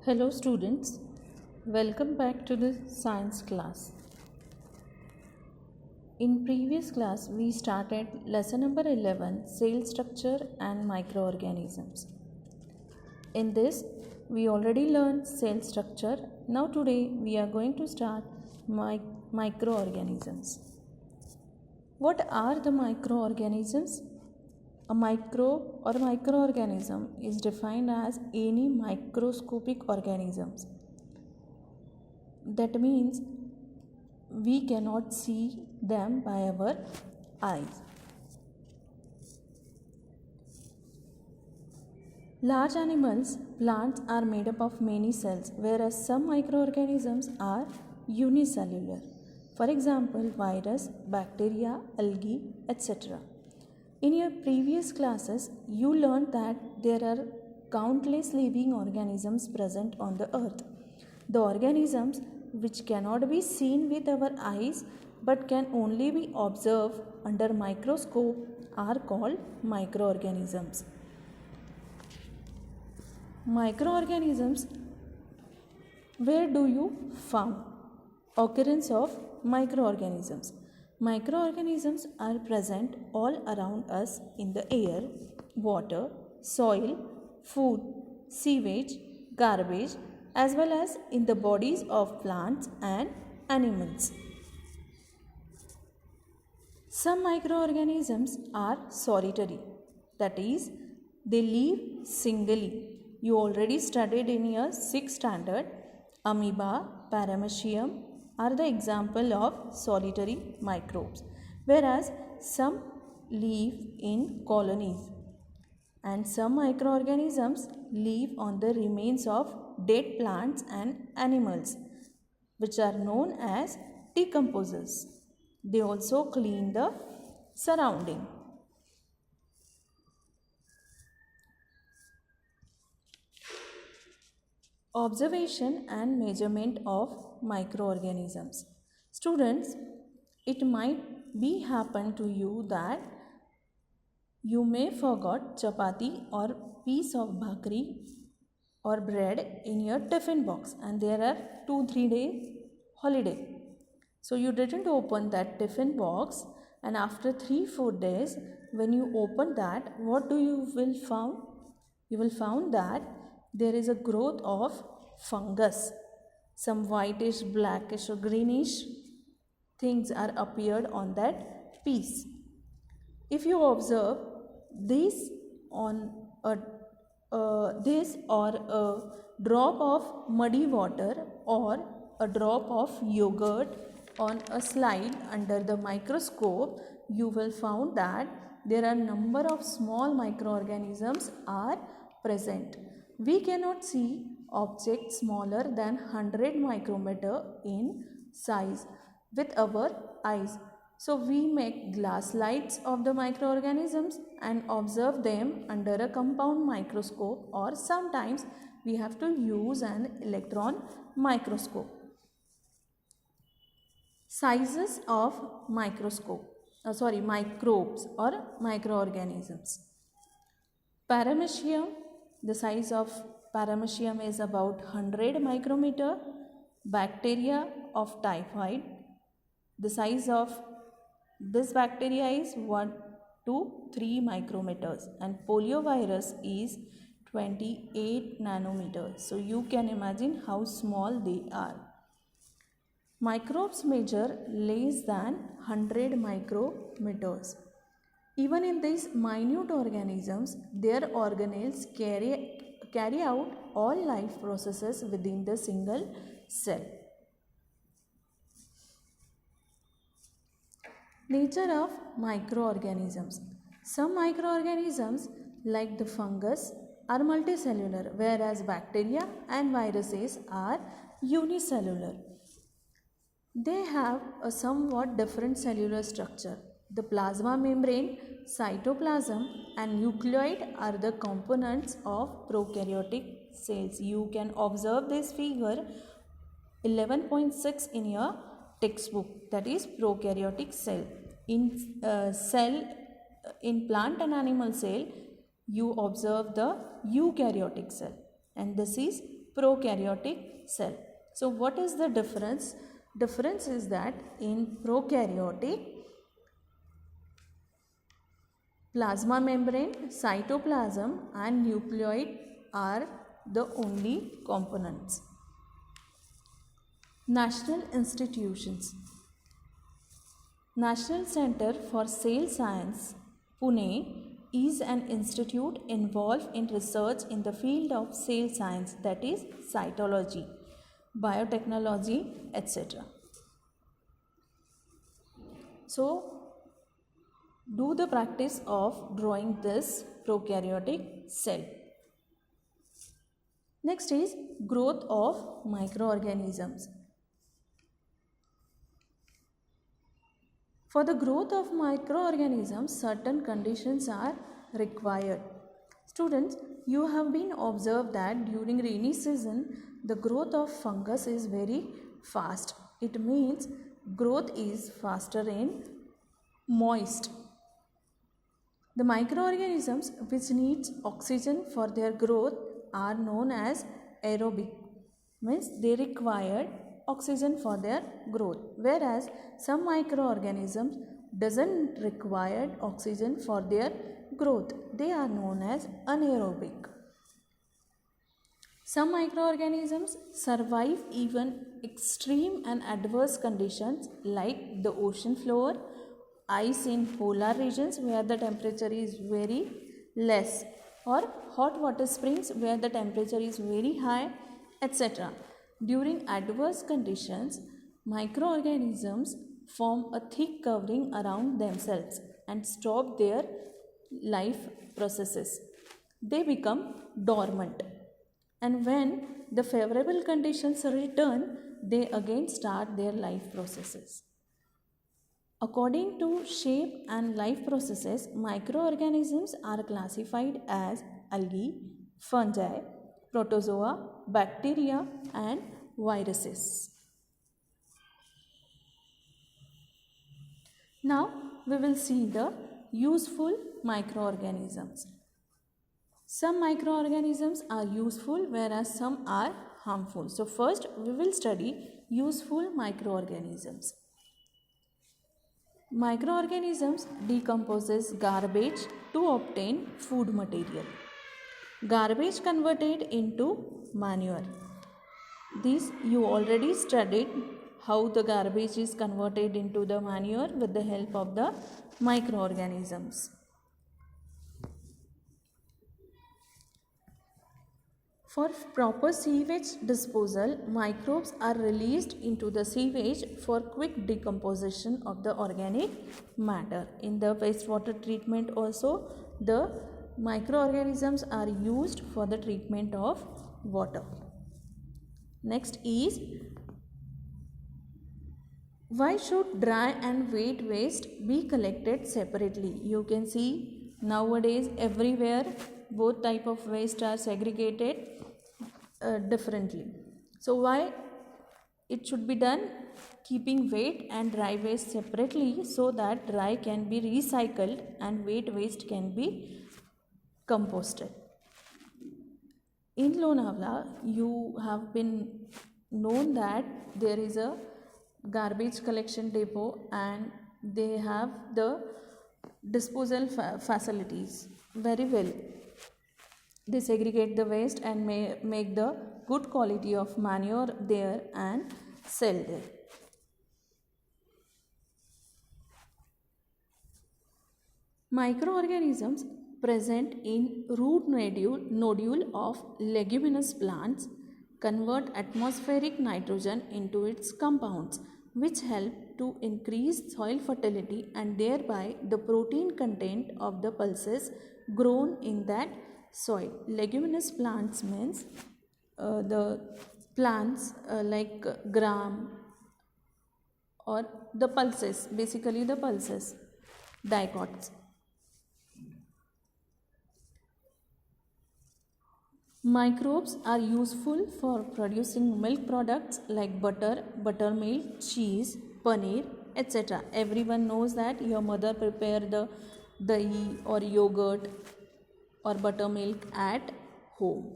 Hello students, welcome back to the science class. In previous class we started lesson number 11, cell structure and microorganisms. In this we already learned cell structure. Now today we are going to start microorganisms. What are the microorganisms? A microorganism is defined as any microscopic organisms. That means we cannot see them by our eyes. Large animals, plants are made up of many cells, whereas some microorganisms are unicellular. For example, virus, bacteria, algae, etc. In your previous classes, you learned that there are countless living organisms present on the earth. The organisms which cannot be seen with our eyes but can only be observed under microscope are called microorganisms. Microorganisms, where do you find occurrence of microorganisms? Microorganisms are present all around us in the air, water, soil, food, sewage, garbage, as well as in the bodies of plants and animals. Some microorganisms are solitary, that is, they live singly. You already studied in your 6th standard. Amoeba, paramecium are the example of solitary microbes, whereas some live in colonies. And some microorganisms live on the remains of dead plants and animals, which are known as decomposers. They also clean the surrounding. Observation and measurement of microorganisms. Students, it might be happen to you that you may forgot chapati or piece of bhakri or bread in your tiffin box, and there are 2-3 day holiday. So you didn't open that tiffin box, and after 3-4 days when you open that, what do you will found? You will found that there is a growth of fungus. Some whitish, blackish or greenish things are appeared on that piece. If you observe this on a drop of muddy water or a drop of yogurt on a slide under the microscope, you will find that there are number of small microorganisms are present. We cannot see objects smaller than 100 micrometer in size with our eyes. So we make glass slides of the microorganisms and observe them under a compound microscope, or sometimes we have to use an electron microscope. Sizes of microbes or microorganisms. Paramecium, the size of paramecium is about 100 micrometer. Bacteria of typhoid, the size of this bacteria is 1 to 3 micrometers, and poliovirus is 28 nanometers. So you can imagine how small they are. Microbes measure less than 100 micrometers. Even in these minute organisms, their organelles carry out all life processes within the single cell. Nature of microorganisms. Some microorganisms like the fungus are multicellular, whereas bacteria and viruses are unicellular. They have a somewhat different cellular structure. The plasma membrane, cytoplasm and nucleoid are the components of prokaryotic cells. You can observe this figure 11.6 in your textbook, that is prokaryotic cell. In plant and animal cell, you observe the eukaryotic cell, and this is prokaryotic cell. So what is the difference? Difference is that in prokaryotic, plasma membrane, cytoplasm and nucleoid are the only components. National institutions. National Center for Cell Science, Pune, is an institute involved in research in the field of cell science, that is cytology, biotechnology, etc. So, do the practice of drawing this prokaryotic cell. Next is growth of microorganisms. For the growth of microorganisms, certain conditions are required. Students, you have been observed that during rainy season, the growth of fungus is very fast. It means growth is faster in moist. The microorganisms which needs oxygen for their growth are known as aerobic. Means they require oxygen for their growth, whereas some microorganisms doesn't require oxygen for their growth. They are known as anaerobic. Some microorganisms survive even extreme and adverse conditions like the ocean floor, ice in polar regions where the temperature is very less, or hot water springs where the temperature is very high, etc. During adverse conditions, microorganisms form a thick covering around themselves and stop their life processes. They become dormant. And when the favorable conditions return, they again start their life processes. According to shape and life processes, microorganisms are classified as algae, fungi, protozoa, bacteria and viruses. Now we will see the useful microorganisms. Some microorganisms are useful whereas some are harmful. So first we will study useful microorganisms. Microorganisms decomposes garbage to obtain food material. Garbage converted into manure. This you already studied how the garbage is converted into the manure with the help of the microorganisms. For proper sewage disposal, microbes are released into the sewage for quick decomposition of the organic matter. In the wastewater treatment also, the microorganisms are used for the treatment of water. Next is, why should dry and wet waste be collected separately? You can see nowadays everywhere both type of waste are segregated differently. So why it should be done? Keeping wet and dry waste separately so that dry can be recycled and wet waste can be composted. In Lonavala, you have been known that there is a garbage collection depot and they have the disposal facilities very well. They segregate the waste and make the good quality of manure there and sell there. Microorganisms present in root nodule of leguminous plants convert atmospheric nitrogen into its compounds, which help to increase soil fertility and thereby the protein content of the pulses grown in that soil. Leguminous plants means the plants like gram or the pulses, basically the pulses, dicots. Microbes are useful for producing milk products like butter, buttermilk, cheese, paneer, etc. Everyone knows that your mother prepare the dahi or yogurt or buttermilk at home.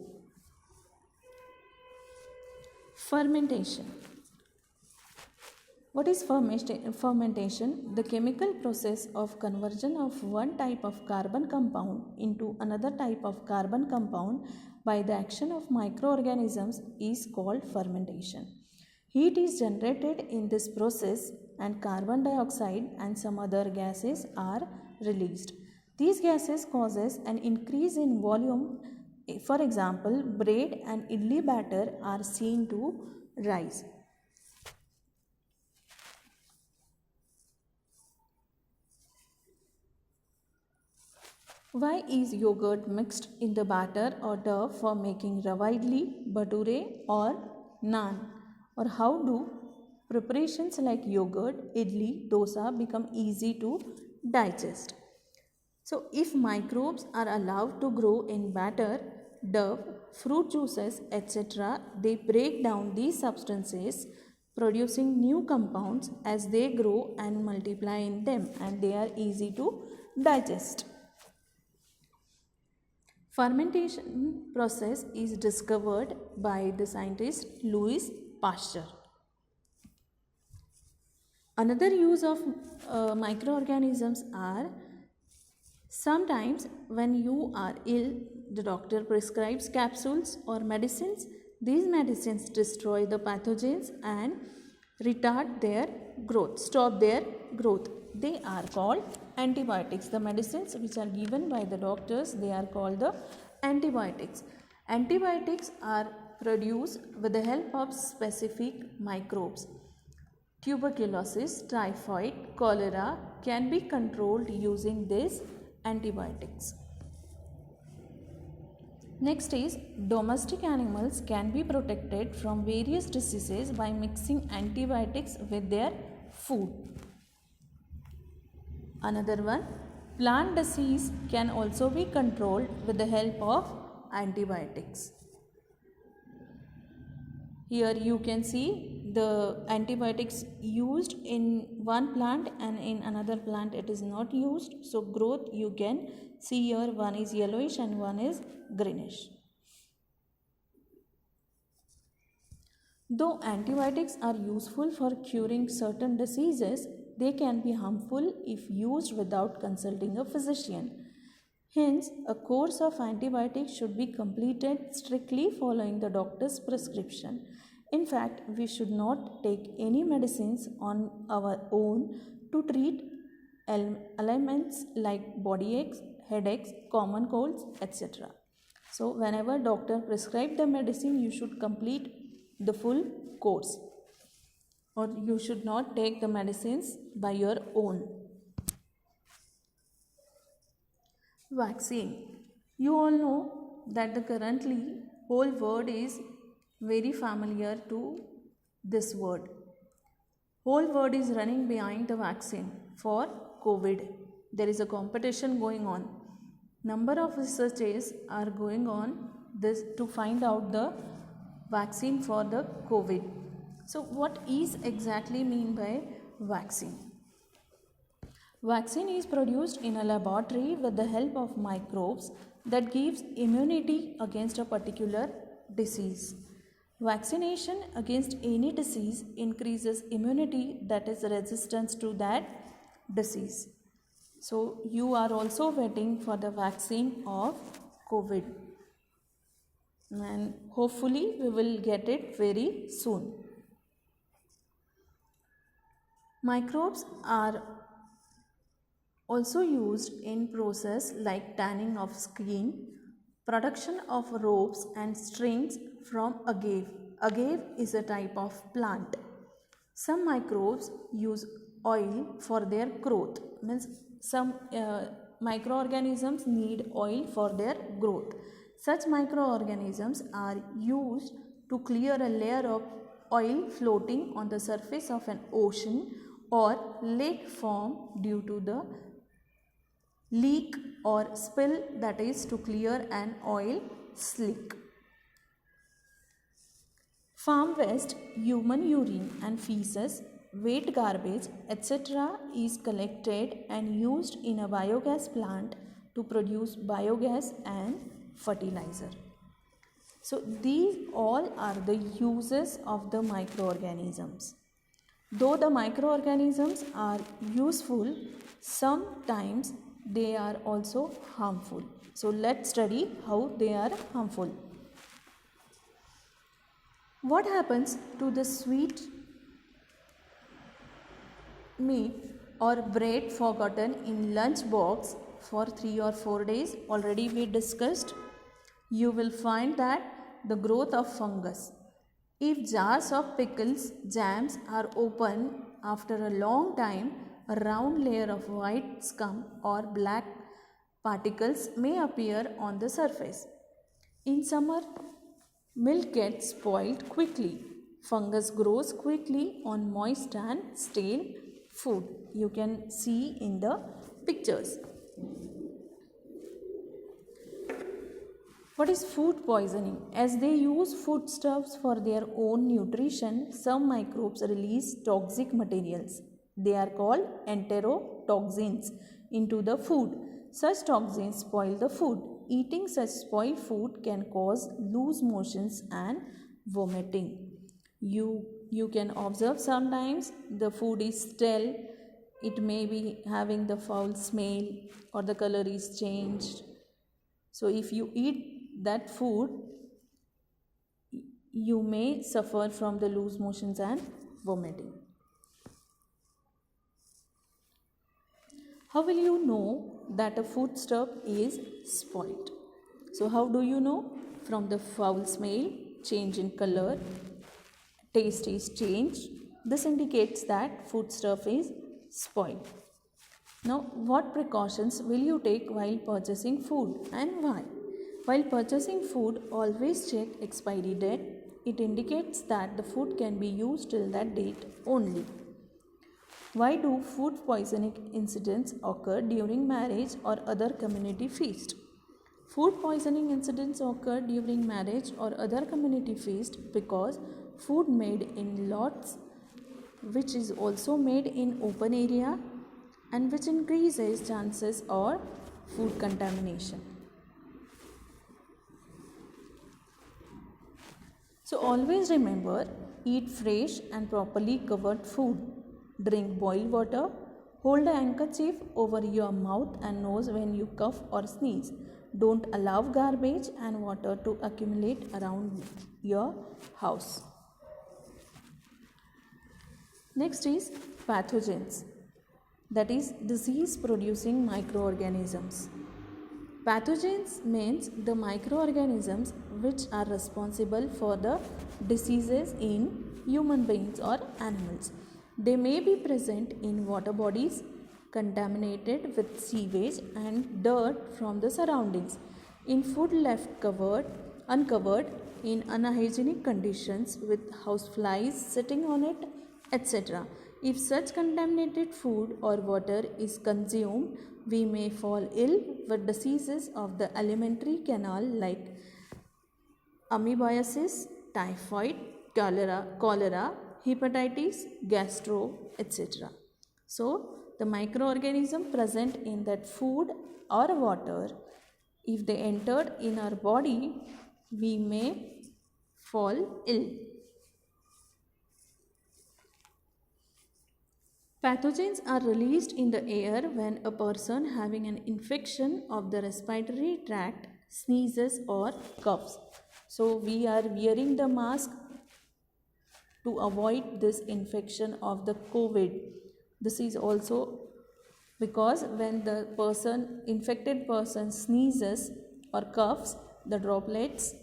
Fermentation. What is fermentation? The chemical process of conversion of one type of carbon compound into another type of carbon compound by the action of microorganisms is called fermentation. Heat is generated in this process and carbon dioxide and some other gases are released. These gases causes an increase in volume. For example, bread and idli batter are seen to rise. Why is yogurt mixed in the batter or dough for making rava idli, bhature or naan? Or how do preparations like yogurt, idli, dosa become easy to digest? So if microbes are allowed to grow in batter, dough, fruit juices, etc., they break down these substances producing new compounds as they grow and multiply in them, and they are easy to digest. Fermentation process is discovered by the scientist Louis Pasteur. Another use of microorganisms are sometimes when you are ill, the doctor prescribes capsules or medicines. These medicines destroy the pathogens and retard their growth, stop their growth. They are called antibiotics. The medicines which are given by the doctors, they are called the antibiotics. Antibiotics are produced with the help of specific microbes. Tuberculosis, typhoid, cholera can be controlled using these antibiotics. Next is domestic animals can be protected from various diseases by mixing antibiotics with their food. Another one, plant disease can also be controlled with the help of antibiotics. Here you can see the antibiotics used in one plant and in another plant it is not used. So growth you can see here, one is yellowish and one is greenish. Though antibiotics are useful for curing certain diseases, they can be harmful if used without consulting a physician. Hence, a course of antibiotics should be completed strictly following the doctor's prescription. In fact, we should not take any medicines on our own to treat ailments like body aches, headaches, common colds, etc. So, whenever doctor prescribes the medicine, you should complete the full course, or you should not take the medicines by your own. Vaccine. You all know that the currently whole world is very familiar to this word. Whole world is running behind the vaccine for COVID. There is a competition going on. Number of researches are going on this to find out the vaccine for the COVID. So what is exactly mean by vaccine? Vaccine is produced in a laboratory with the help of microbes that gives immunity against a particular disease. Vaccination against any disease increases immunity, that is resistance to that disease. So you are also waiting for the vaccine of COVID, and hopefully we will get it very soon. Microbes are also used in process like tanning of skin, production of ropes and strings from agave. Agave is a type of plant. Some microbes use oil for their growth. Means some microorganisms need oil for their growth. Such microorganisms are used to clear a layer of oil floating on the surface of an ocean or lake formed due to the leak or spill, that is to clear an oil slick. Farm waste, human urine and feces, wet garbage, etc. is collected and used in a biogas plant to produce biogas and fertilizer. So these all are the uses of the microorganisms. Though the microorganisms are useful, sometimes they are also harmful. So let's study how they are harmful. What happens to the sweet meat or bread forgotten in lunch box for 3 or 4 days? Already we discussed. You will find that the growth of fungus. If jars of pickles, jams are open after a long time, a round layer of white scum or black particles may appear on the surface. In summer, milk gets spoiled quickly. Fungus grows quickly on moist and stale food. You can see in the pictures. What is food poisoning? As they use foodstuffs for their own nutrition, some microbes release toxic materials. They are called enterotoxins into the food. Such toxins spoil the food. Eating such spoiled food can cause loose motions and vomiting. You can observe sometimes the food is stale. It may be having the foul smell or the color is changed. So if you eat that food, you may suffer from the loose motions and vomiting. How will you know that a foodstuff is spoiled? So how do you know? From the foul smell, change in color, taste is changed. This indicates that foodstuff is spoiled. Now, what precautions will you take while purchasing food and why? While purchasing food, always check expiry date. It indicates that the food can be used till that date only. Why do food poisoning incidents occur during marriage or other community feast? Food poisoning incidents occur during marriage or other community feast because food made in lots, which is also made in open area, and which increases chances of food contamination. So always remember, eat fresh and properly covered food. Drink boiled water. Hold a handkerchief over your mouth and nose when you cough or sneeze. Don't allow garbage and water to accumulate around your house. Next is pathogens, that is disease producing microorganisms. Pathogens means the microorganisms which are responsible for the diseases in human beings or animals. They may be present in water bodies contaminated with sewage and dirt from the surroundings, in food left uncovered, in unhygienic conditions with houseflies sitting on it, etc. If such contaminated food or water is consumed, we may fall ill with diseases of the alimentary canal like amoebiasis, typhoid, cholera, hepatitis, gastro, etc. So, the microorganism present in that food or water, if they entered in our body, we may fall ill. Pathogens are released in the air when a person having an infection of the respiratory tract sneezes or coughs. So we are wearing the mask to avoid this infection of the COVID. This is also because when the infected person sneezes or coughs, the droplets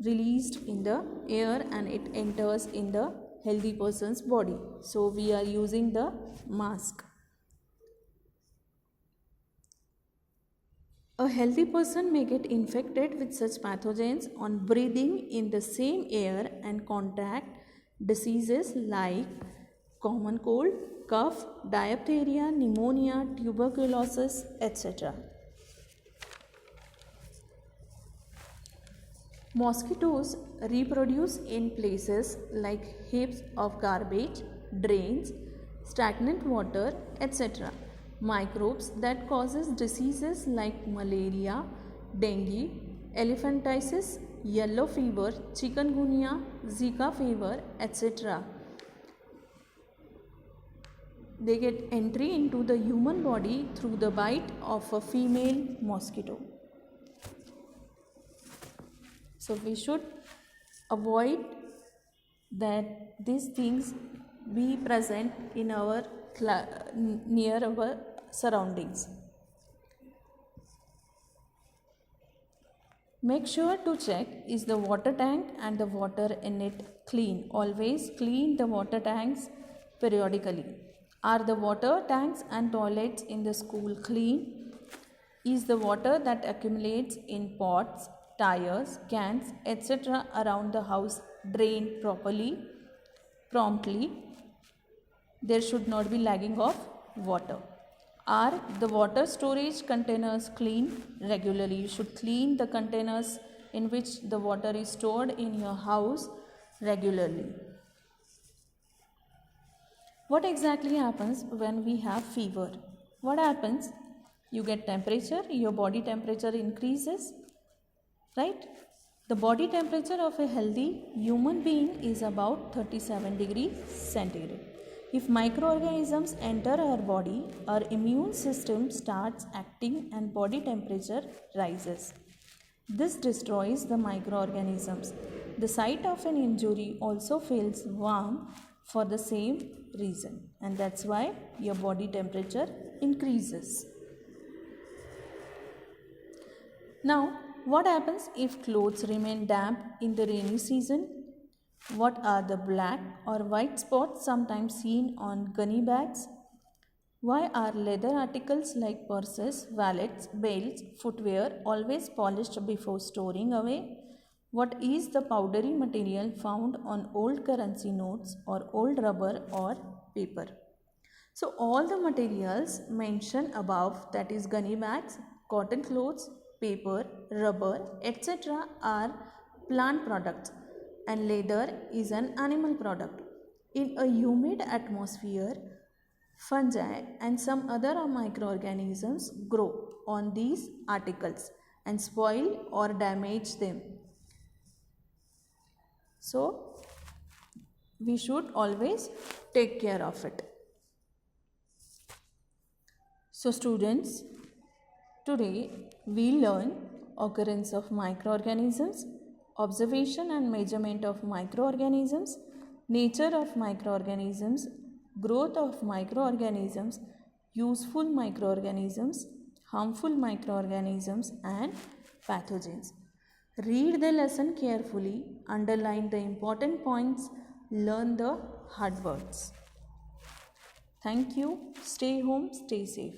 released in the air and it enters in the healthy person's body. So we are using the mask. A healthy person may get infected with such pathogens on breathing in the same air and contract diseases like common cold, cough, diphtheria, pneumonia, tuberculosis, etc. Mosquitoes reproduce in places like heaps of garbage, drains, stagnant water, etc. Microbes that causes diseases like malaria, dengue, elephantiasis, yellow fever, chikungunya, Zika fever, etc. They get entry into the human body through the bite of a female mosquito. So we should avoid that these things be present in our near our surroundings. Make sure to check is the water tank and the water in it clean. Always clean the water tanks periodically. Are the water tanks and toilets in the school clean? Is the water that accumulates in pots, tires, cans, etc. around the house drained promptly? There should not be lagging of water. Are the water storage containers clean regularly? You should clean the containers in which the water is stored in your house regularly. What exactly happens when we have fever? What happens? You get temperature, your body temperature increases, right? The body temperature of a healthy human being is about 37 degrees centigrade. If microorganisms enter our body, our immune system starts acting and body temperature rises. This destroys the microorganisms. The site of an injury also feels warm for the same reason, and that's why your body temperature increases. Now, what happens if clothes remain damp in the rainy season? What are the black or white spots sometimes seen on gunny bags? Why are leather articles like purses, wallets, belts, footwear always polished before storing away? What is the powdery material found on old currency notes or old rubber or paper? So all the materials mentioned above, that is gunny bags, cotton clothes, paper, rubber, etc. are plant products and leather is an animal product. In a humid atmosphere, fungi and some other microorganisms grow on these articles and spoil or damage them. So, we should always take care of it. So students, today we learn occurrence of microorganisms, observation and measurement of microorganisms, nature of microorganisms, growth of microorganisms, useful microorganisms, harmful microorganisms and pathogens. Read the lesson carefully, underline the important points, learn the hard words. Thank you. Stay home, stay safe.